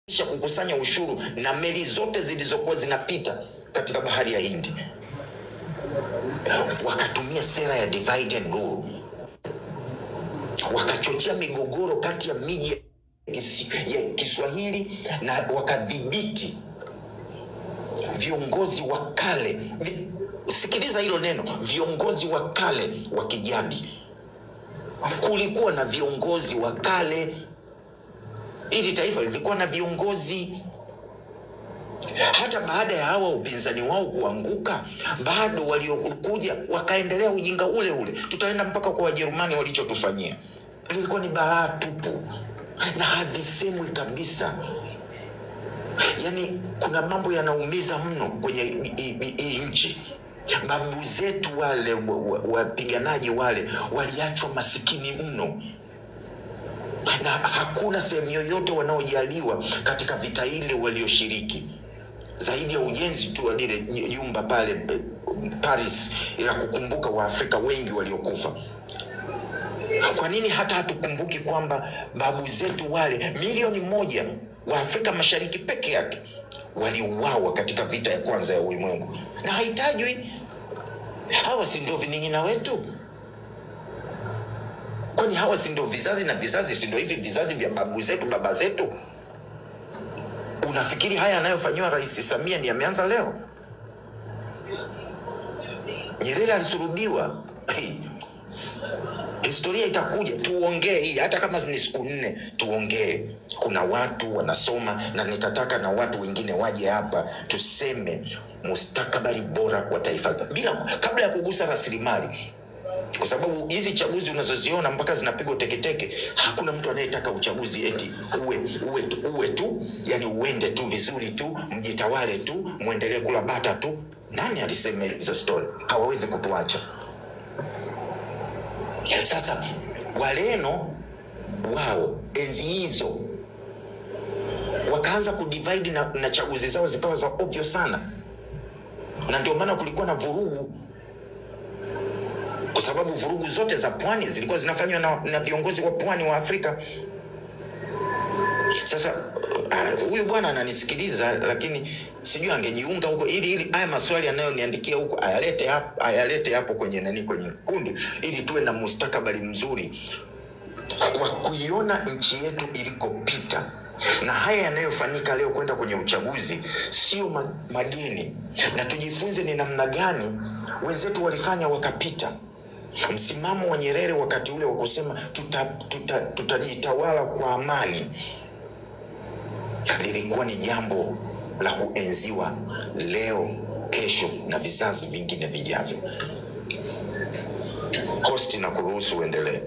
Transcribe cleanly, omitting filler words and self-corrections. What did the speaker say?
kukusanya ushuru na meli zote zilizokuwa zinapita katika bahari ya Hindi. Wakatumia sera ya divide and rule. Wakachochea migogoro kati ya miji ya Kiswahili na wakadhibiti viongozi wa kale. Sikiliza hilo neno, viongozi wa kale wa kijadi. Kulikuwa na viongozi wa kale. Hili taifa lilikuwa na viongozi. Hata baada ya hawa upinzani wao kuanguka, bado waliokuja wakaendelea ujinga ule ule. Tutaenda mpaka kwa Wajerumani walichotufanyia. Lilikuwa ni balaa tupu na havisemwi kabisa. Yani kuna mambo yanaumiza mno kwenye hii nchi. Babu zetu wale wapiganaji wale waliachwa masikini mno, na hakuna sehemu yoyote wanaojaliwa katika vita ile walioshiriki, zaidi ya ujenzi tu wa lile jumba pale Paris ya kukumbuka Waafrika wengi waliokufa. Kwa nini hata hatukumbuki kwamba babu zetu wale milioni 1 wa Afrika Mashariki peke yake waliuawa katika vita ya kwanza ya ulimwengu? Na haitajwi. Hawa si ndio vining'ina wetu? Kwani hawa si ndio vizazi na vizazi, si ndio hivi vizazi vya babu zetu, baba zetu? Unafikiri haya anayofanywa Rais Samia ni ameanza leo? Nyerere alisulubiwa. Historia itakuja, tuongee hii hata kama ni siku 4, tuongee. Kuna watu wanasoma, na nitataka na watu wengine waje hapa tuseme mustakabali bora wa taifa kabla ya kugusa rasilimali. Kwa sababu hizi chaguzi unazoziona mpaka zinapigwa teketeke, hakuna mtu anayetaka uchaguzi eti uwe tu, yani uende tu vizuri tu, mjitawale tu, muendelee kula bata tu. Nani alisema hizo story? Hawawezi kutuacha. Sasa Waleno wao enzi hizo wakaanza kudivide na chaguzi zao zikawa za ovyo sana. Na ndio maana kulikuwa na vurugu, kwa sababu vurugu zote za pwani zilikuwa zinafanywa na viongozi wa pwani wa Afrika. Sasa huyu bwana ananisikiliza, lakini sijui angejiunga huko ili haya maswali anayoniandikia huko ayalete hapo kwenye kwenye kundi, ili tuwe na mustakabali mzuri wa kuiona nchi yetu ilikopita. Na haya yanayofanyika leo kwenda kwenye uchaguzi sio mageni, na tujifunze ni namna gani wenzetu walifanya wakapita. Msimamo wa Nyerere wakati ule wa kusema tutajitawala kwa amani lilikuwa ni jambo la kuenziwa leo, kesho na vizazi vingine vijavyo. Hosti na kuruhusu uendelee.